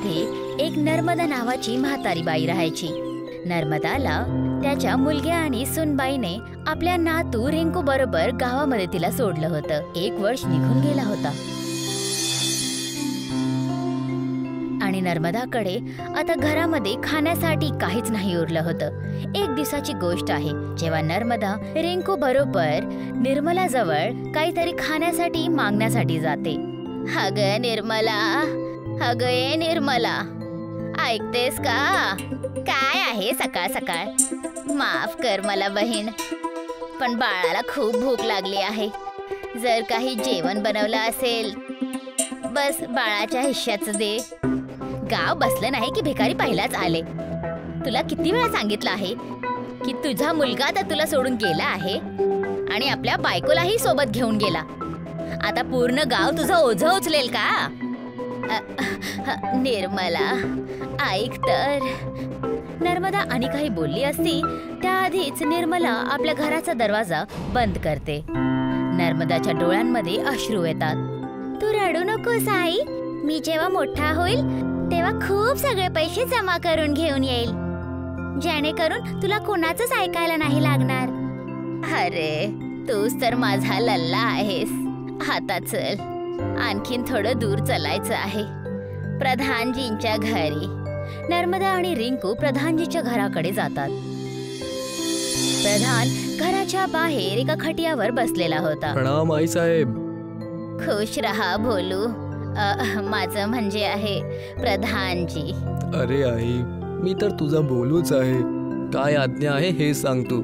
गावामध्ये एक नर्मदा नावाची म्हातारी बाई राहायची. नर्मदाला त्याच्या मुलग्या आणि सुनबाईने आपल्या नातू रिंकू बरोबर गावामध्ये तिला सोडलं होतं. 1 वर्ष निघून गेला होता आणि नर्मदाकडे आता घरामध्ये खाण्यासाठी काहीच नाही उरलं होतं. एक दिवसाची गोष्ट आहे, जेव्हा नर्मदा रिंकू बरोबर निर्मला जवळ काहीतरी खाण्यासाठी मागण्यासाठी जाते. अगं निर्मला, अगं ए निर्मला, ऐकतेस का? काय आहे सकाळ सकाळ? माफ कर मला बहीण, पण बाळाला खूप भूक लागली आहे. जर काही जेवण बनवलं असेल, बस बाळाच्या हिश्श्याचं दे. गाव बसलं नाही की भिकारी पहिलाच आले. तुला किती वेळा सांगितलं आहे की तुझा मुलगा तर तुला सोडून गेला आहे आणि आपल्या बायकोलाही सोबत घेऊन गेला. आता पूर्ण गाव तुझं ओझं उचलेल का? निर्मला ऐक तर. नर्मदा आणि काही बोलली असती त्याआधीच निर्मला आपल्या घराचा दरवाजा बंद करते. नर्मदाच्या डोळ्यांमध्ये अश्रू येतात. तू रडू नकोस आई, मी जेव्हा मोठा होईल तेव्हा खूप सगळे पैसे जमा करून घेऊन येईल, जेणेकरून तुला कोणाचंच ऐकायला नाही लागणार. अरे तूच तर माझा लल्ला आहेस. आता चल, आणखीन थोडं दूर चालायचं आहे, प्रधानजींच्या घरी. नर्मदा आणि रिंकू प्रधानजीच्या घराकडे जातात. प्रधान घराच्या बाहेर एका खटियावर बसलेला होता. प्रणाम आई साहेब. खुश रहा भोलू. माझं म्हणजे आहे प्रधानजी. अरे आई, मी तर तुझा बोलूच आहे. काय आज्ञा आहे हे सांग तू.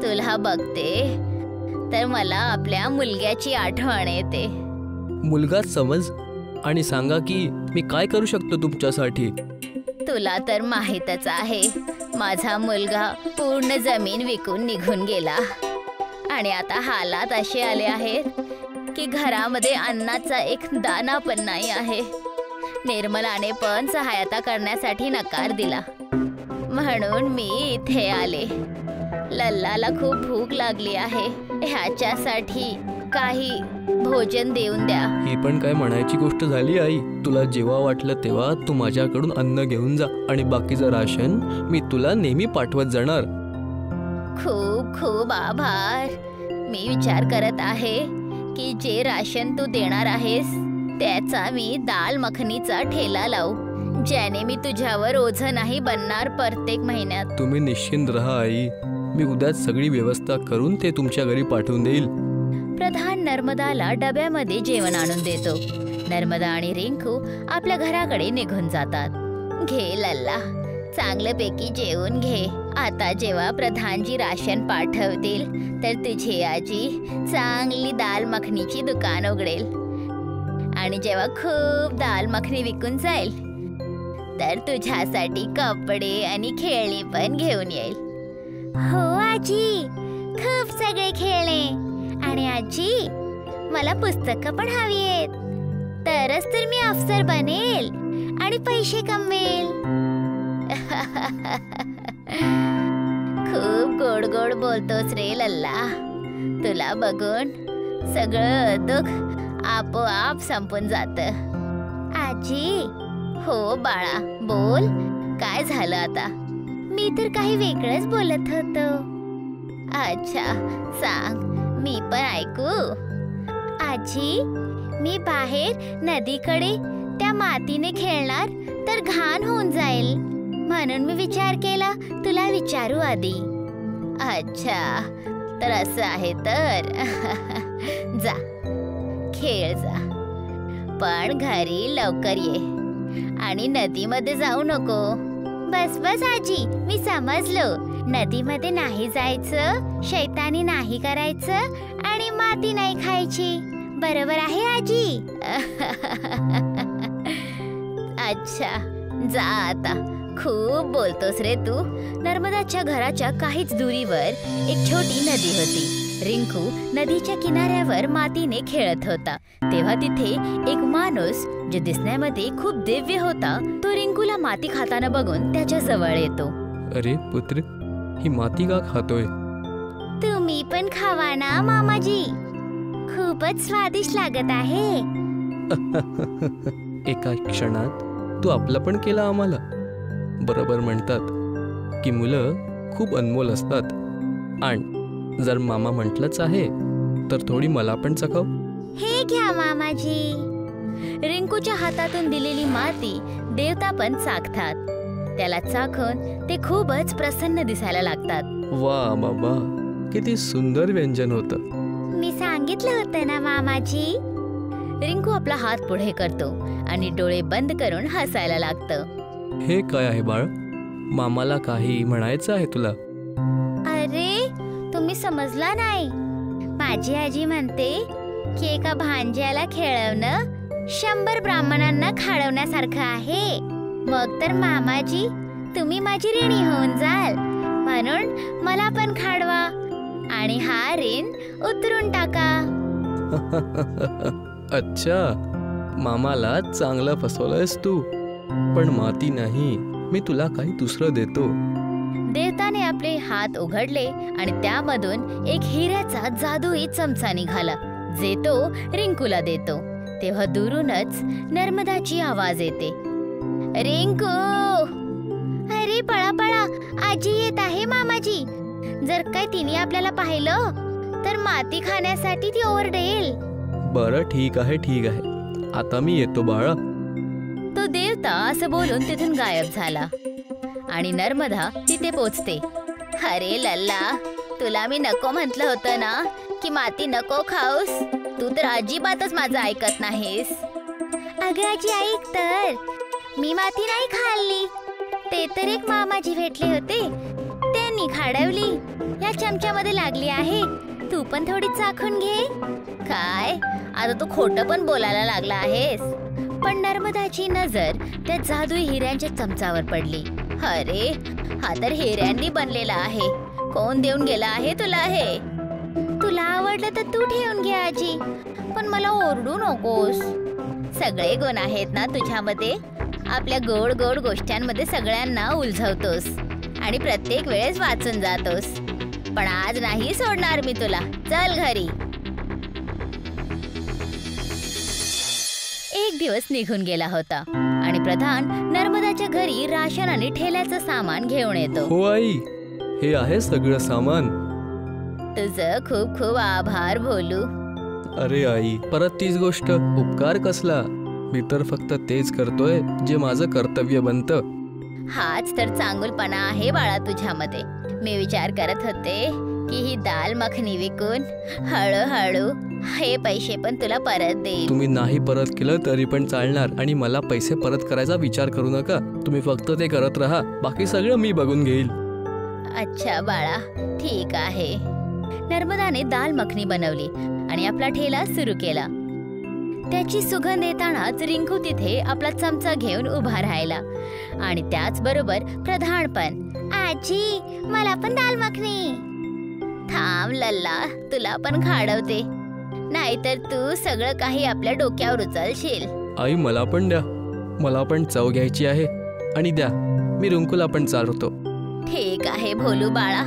तुला बघते तर मला आपल्या मुलग्याची आठवण येते. मुलगा समज आणि सांगा की मी काय करू शकतो तुमच्यासाठी. तुला तर माहीतच आहे, माझा मुलगा पूर्ण जमीन विकून निघून गेला आणि आता हालात असे आले आहेत की घरामध्ये अन्नाचा एक दाणा पण नाही आहे. निर्मलाने पण सहायता करण्यासाठी नकार दिला, म्हणून मी इथे आले. लल्लाला खूप भूक लागली आहे, ह्याच्यासाठी काही भोजन देऊन द्या. ही पण काय म्हणायची गोष्ट झाली आई. तुला जेव्हा वाटलं तेव्हा तू माझ्याकडून अन्न घेऊन जा आणि बाकीचं राशन मी तुला नेहमी पाठवत जाणार. खूप खूप आभार. मी विचार करत आहे की जे राशन तू देणार आहेस त्याचा मी दाल मखनीचा ठेला लावू, ज्याने मी तुझ्यावर ओझं नाही बनणार प्रत्येक महिन्यात. तुम्ही निश्चिंत रहा आई, मी उद्याच सगळी व्यवस्था करून ते तुमच्या घरी पाठवून देईल. प्रधान नर्मदाला डब्यामध्ये जेवण आणून देतो. नर्मदा आणि रिंकू आपल्या घराकडे निघून जातात. घे लल्ला, चांगल्यापैकी जेवून घे. आता जेव्हा प्रधानजी राशन पाठवतील तर तुझी आजी चांगली दाल मखनीची दुकान उघडेल आणि जेव्हा खूप दाल मखनी विकून जाईल तर तुझ्यासाठी कपडे आणि खेळणी पण घेऊन येईल. हो आजी, खूप सगळे खेळणे. आणि आजी, मला पुस्तकं पण हवी आहेत, तरच तर मी अफसर बनेल आणि पैसे कमवेल. खूप गोड गोड बोलतोस रे लल्ला. तुला बघून सगळं दुःख आपोआप संपून जातं. आजी. हो बाळा, बोल, काय झालं आता? मी तर काही वेगळंच बोलत होतो. अच्छा, सांग, मी पण ऐकू. आजी, मी बाहेर नदीकडे त्या मातीने खेळणार तर घाण होऊन जाईल, म्हणून मी विचार केला तुला विचारू आधी. अच्छा, तर असं आहे तर. जा, खेळ जा, पण घरी लवकर ये आणि नदीमध्ये जाऊ नको. बस बस आजी, मी समजलो. नदीमध्ये नाही जायचं, शैतानी नाही करायचं आणि माती नाही खायची. बरोबर आहे आजी? अच्छा, जा आता. खूप बोलतोस रे तू. नर्मदाच्या घराच्या काहीच दुरीवर एक छोटी नदी होती. रिंकू नदीच्या किनाऱ्यावर मातीने खेळत होता. तेव्हा तिथे एक माणूस, जो दिसण्यामध्ये खूप दिव्य होता, तो रिंकूला माती खाताना बघून त्याच्या जवळ येतो. अरे पुत्र, ही माती का खातोय? तुम्ही पण खावा ना मामाजी, खूपच स्वादिष्ट लागत आहे. एका क्षणात तू आपलं पण केलं आम्हाला. बरोबर म्हणतात की मुलं खूप अनमोल असतात. आणि जर मामा म्हटलंच आहे तर थोडी मला पण चखव. हे घ्या मामाजी. रिंकूच्या हातातून दिलेली माती देवता पण चाखतात. त्याला चाखून ते खूपच प्रसन्न दिसायला लागतात. वा बाबा, किती सुंदर व्यंजन होतं. मी सांगितलं होतं ना मामाजी. रिंकू आपला हात पुढे करतो आणि डोळे बंद करून हसायला लागतं. हे काय आहे बाळ? मामाला काही म्हणायचं आहे तुला? अरे, तुम्ही समजला नाही. माझी आजी म्हणते की एका भांज्याला खेळवणं 100 ब्राह्मणांना खाडवण्यासारखं आहे. मग तर मामाजी, तुम्ही माझी ऋणी होऊन जाल, म्हणून मला पण खाडवा आणि हा ऋण उतरून टाका. अच्छा, मामाला चांगलं फसवलंयस तू. पण माती नाही, मी तुला काही दुसरं देतो. देवताने आपले हात उघडले आणि त्यामधून एक हिऱ्याचा जादुई चमचा निघाला, जे तो रिंकूला देतो. तेव्हा दुरूनच नर्मदाची आवाज येते. रिंकू, अरे पळा पळा, आजी येत आहे मामाजी. जर काय तिने आपल्याला पाहिलं तर माती खाण्यासाठी ती ओरडेल. बरं, ठीक आहे ठीक आहे, आता मी येतो बाळा. तो देवता असं बोलून तिथून गायब झाला आणि नर्मदा तिथे पोचते. अरे लल्ला, तुला मी नको म्हटलं होतं ना की माती नको खाऊस. तू तर अजिबातच माझं ऐकत नाहीस. अगं आजी, ऐक तर, मी माती नाही खाल्ली. ते तर एक मामाजी भेटले होते, त्यांनी खाडवली. या चमच्यामध्ये लागली आहे, तू पण थोडी चाखून घे. काय, आता तू खोटं पण बोलायला लागला आहेस? पण नर्मदाची नजर त्या जादुई हिऱ्यांच्या चमचावर पडली. अरे, हा तर हिऱ्यांनी बनलेला आहे. कोण देऊन गेला आहे तुला हे? तुला आवडलं तर तू ठेवून घे आजी, पण मला ओरडू नकोस. सगळे गुण आहेत ना तुझ्यामध्ये. आपल्या गोड गोड गोष्टींमध्ये सगळ्यांना उलझवतोस आणि प्रत्येक वेळेस वाचून जातोस. पण आज नाही सोडणार मी तुला. चल घरी. एक दिवस निघून गेला होता आणि प्रधान नर्मदाच्या घरी राशन आणि ठेल्याचं सामान घेऊन येतो. हो आई, हे आहे सगळं सामान. तुझं खूप खूप आभार भोलू. अरे आई, परत तीच गोष्ट, उपकार कसला? मी तर फक्त तेच करतोय जे माझं कर्तव्य बनतं. हाच तर चांगुलपणा आहे बाळा तुझ्यामध्ये. मी विचार करत होते की ही दाल मखनी विकून हळूहळू हे पैसे पण तुला परत देईल. तुम्ही नाही परत केलं तरी पण चालणार आणि मला पैसे परत करायचा विचार करू नका. तुम्ही फक्त ते करत राहा, बाकी सगळं मी बघून घेईल. अच्छा बाळा, ठीक आहे. नर्मदाने दाल मखनी बनवली आणि आपला ठेला सुरू केला. त्याची सुगंध येतानाच रिंकू तिथे आपला चमचा घेऊन उभा राहिला आणि त्याच बरोबर प्रधान पण. आजी, मला पण दाल मखनी. थांब लल्ला, तुला पण खाडवते, नाहीतर तू सगळं काही आपल्या डोक्यावर उचलशील. आई, मला पण द्या, मला पण चव घ्यायची आहे. आणि द्या, मी रिंकूला पण चालवतो. ठीक आहे भोलू बाळा,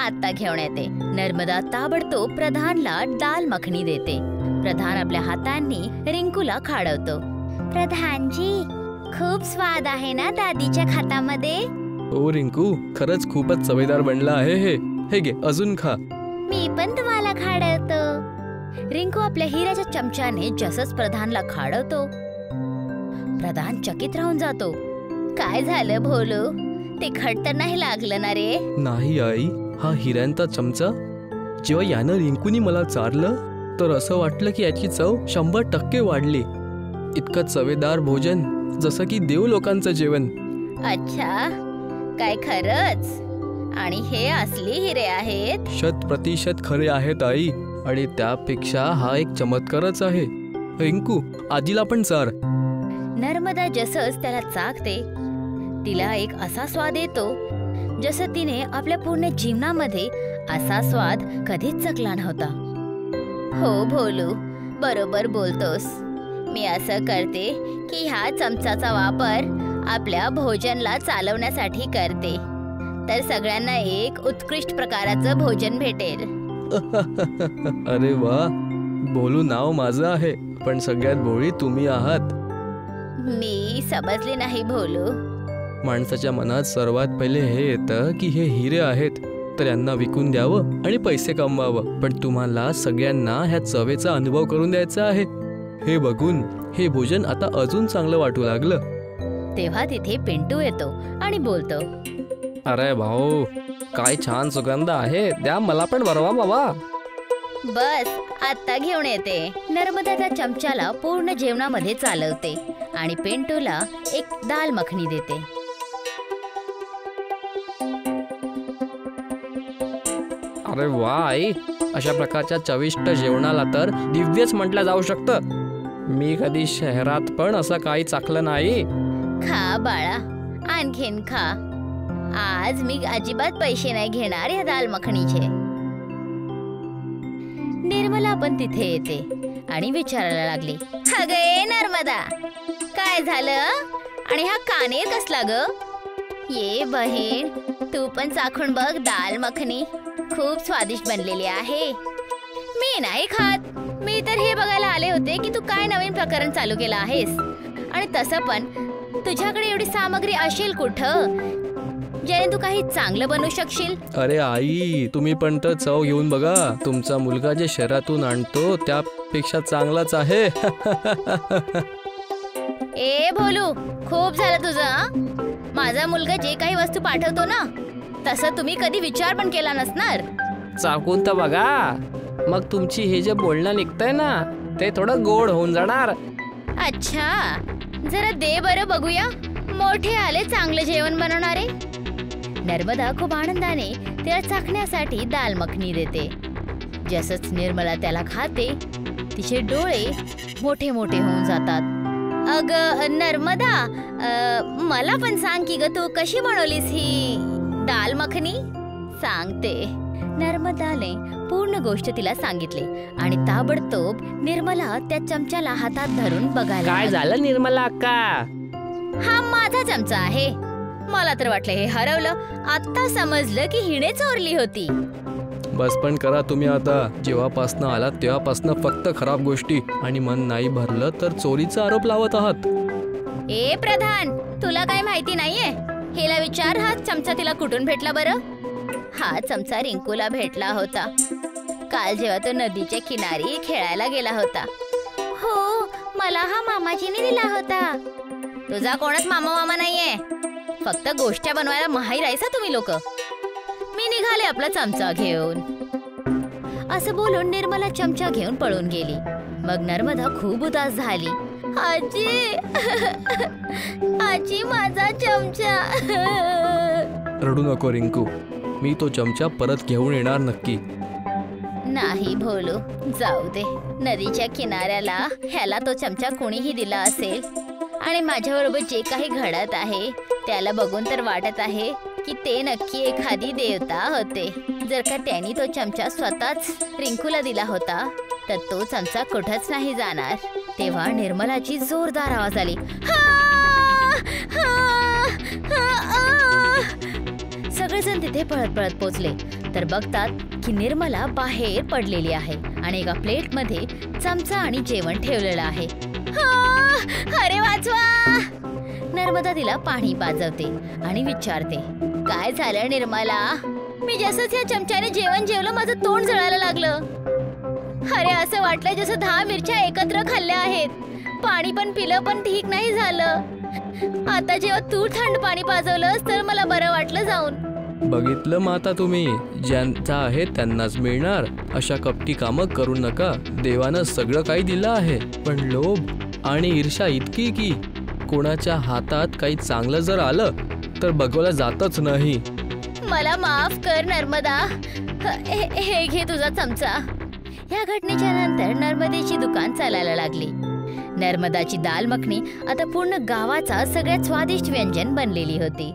आता घेऊन येते. नर्मदा ताबडतोब प्रधानला दाल मखनी देते. प्रधान आपल्या हातांनी रिंकूला खाडवतो. प्रधानजी, खूप स्वाद आहे ना दादीच्या खातामध्ये. ओ रिंकू, खरंच खूपच चवेदार बनला आहे हे. हे घे, अजून खा. मी पण तुम्हाला खाडवतो. रिंकू आपल्या हिऱ्याच्या चमच्याने जसंच प्रधानला खाडवतो, प्रधान चकित राहून जातो. काय झालं भोलू? तिखट तर नाही लागलं ना रे? नाही आई, हा हिऱ्यांचा चमचा, जेव्हा यानं रिंकूनी मला चारलं तर असं वाटलं की याची चव 100% वाढली. इतकं चवेदार भोजन, जसं की देव लोकांचं जेवण. अच्छा, काय खरंच? आणि हे असली हिरे आहेत? 100% खरे आहेत आई, आणि त्यापेक्षा हा एक चमत्कारच आहे. रिंकू, आजीला पण चार. नर्मदा जसंच त्याला चाकते, तिला एक असा स्वाद येतो जसं तिने आपल्या पूर्ण जीवनामध्ये असा स्वाद कधीच चखला नव्हता. हो भोलू, बरोबर बोलतोस. मी असं करते की ह्या चमचाचा वापर आपल्या भोजनला चालवण्यासाठी करते, तर सगळ्यांना एक उत्कृष्ट प्रकाराचं भोजन भेटेल. अरे वा, भोलू नाव माझं आहे, पण सगळ्यात भोळी तुम्ही आहात. मी समजले नाही भोलू. माणसाच्या मनात सर्वात पहिले हे येतं की हे हिरे आहेत तर यांना विकून द्यावं आणि पैसे कमवावं. पण तुम्हाला सगळ्यांना ह्या चवेचा अनुभव करून द्यायचा आहे. हे बघून हे भोजन आता अजून चांगलं वाटू लागलं. तेव्हा तिथे पिंटू येतो आणि बोलतो, अरे भाऊ, काय छान सुगंध आहे, द्या मला पण बरवा बाबा. बस आता घेऊन येते. नर्मदा त्या चमच्याला पूर्ण जेवणामध्ये चालवते आणि पिंटूला एक दाल मखनी देते. अरे वा आई, अशा प्रकारच्या चविष्ट जेवणाला तर दिव्यच म्हटलं जाऊ शकतं. मी कधी शहरात पण असं काही चाखलं नाही. खा बाळा, आणखीन खा. आज मी अजिबात पैसे नाही घेणार या दाल मखनीचे. निर्मला पण तिथे येते आणि विचारायला लागली, अगे नर्मदा, काय झालं आणि हा कानेर कसला ग? ये बहीण, तू पण चाखून बघ दाल मखनी, खूप स्वादिष्ट बनलेली आहे. मी नाही खात. मी तर हे बघायला आले होते की तू काय नवीन प्रकरण चालू केलं आहेस. आणि तसं पण तुझ्याकडे एवढी सामग्री असेल कुठं ज्याने तू काही चांगलं बनवू शकशील. अरे आई, तुम्ही पण तर चव घेऊन बघा. तुमचा मुलगा जे शहरातून आणतो त्यापेक्षा चांगलाच आहे. ए भोलू, खूप झालं तुझं. माझा मुलगा जे काही वस्तू पाठवतो ना, तसं तुम्ही कधी विचार पण केला नसणार. चाकून तर बघा, मग तुमची हे जे बोलणं निघतंय ना ते थोडं गोड होऊन जाणार. अच्छा, जरा दे बरं बघूया. मोठे आले चांगलं जेवण बनवणारे. नर्मदा खूप आनंदाने त्याला चाखण्यासाठी दाल मखनी देते. जसंच निर्मला त्याला खाते, तिचे डोळे मोठे मोठे होऊन जातात. अग नर्मदा, मला पण सांग की ग, तू कशी बनवलीस ही दाल मखनी? सांगते. नर्मदाने पूर्ण गोष्ट तिला सांगितली आणि ताबडतोब निर्मला त्या चमच्याला हातात धरून बघायला. काय झालं निर्मला अक्का? हा माझा चमचा आहे. मला तर वाटलं हे हरवलं. आता समजलं की हिने चोरली होती. बस पण करा तुम्ही आता. जेव्हापासनं आलात तेव्हापासनं फक्त खराब गोष्टी आणि मन नाही भरलं तर चोरीचा आरोप लावत आहात. ए प्रधान, तुला काय माहिती नाहीये? हिला विचार, हा चमचा तिला कुठून भेटला बरं? हा चमचा रिंकूला भेटला होता काल जेव्हा तो नदीच्या किनारी खेळायला गेला होता. हो, मला हा मामाजीने दिला होता. तुझा कोणच मामा नाहीये. फक्त गोष्टी बनवायला माहिर आहेसा तुम्ही लोक. मी निघाले आपला चमचा घेऊन. असं बोलून निर्मला चमचा घेऊन पळून गेली. मग नर्मदा खूप उदास झाली. आजी, आजी, माझा चमचा. रडू नको रिंकू, मी तो चमचा परत घेऊन येणार नक्की. नाही भोलू, जाऊ दे. नदीच्या किनाऱ्याला ह्याला तो चमचा कोणीही दिला असेल आणि माझ्याबरोबर जे काही घडत आहे त्याला बघून तर वाटत आहे की ते नक्की एखादी देवता होते. जर का त्यांनी तो चमचा स्वतःच रिंकूला दिला होता तर तो चमचा कुठंच नाही जाणार. तेव्हा निर्मलाची जोरदार आवाज आली. सगळेजण तिथे पळत पळत पोचले तर बघतात की निर्मला बाहेर पडलेली आहे आणि एका प्लेटमध्ये चमचा आणि जेवण ठेवलेलं आहे. अरे वाचवा! नर्मदा तिला पाणी पाजवते आणि विचारते, काय झालं निर्मला? मी जसंच या चमच्याने जेवण जेवलं माझं तोंड जळायला लागलं. अरे असं वाटलं जसं 10 मिरच्या एकत्र खाल्ल्या आहेत. पाणी पण पिलं पण ठीक नाही झालं. आता जेव्हा तू थंड पाणी पाजवलंस तर मला बरं वाटलं जाऊन. बघितलं माता, तुम्ही ज्यांचा आहे त्यांनाच मिळणार. अशा कपटी कामं करू नका. देवानं सगळं काही दिलं आहे, पण लोभ आणि ईर्ष्या इतकी की कोणाच्या हातात काही चांगलं जर आलं तर बघवलं जातच नाही. मला माफ कर नर्मदा. हे घे तुझा चमचा. या घटनेच्या नंतर नर्मदेची दुकान चालायला लागली. नर्मदाची दाल मखनी आता पूर्ण गावाचा सगळ्यात स्वादिष्ट व्यंजन बनलेली होती.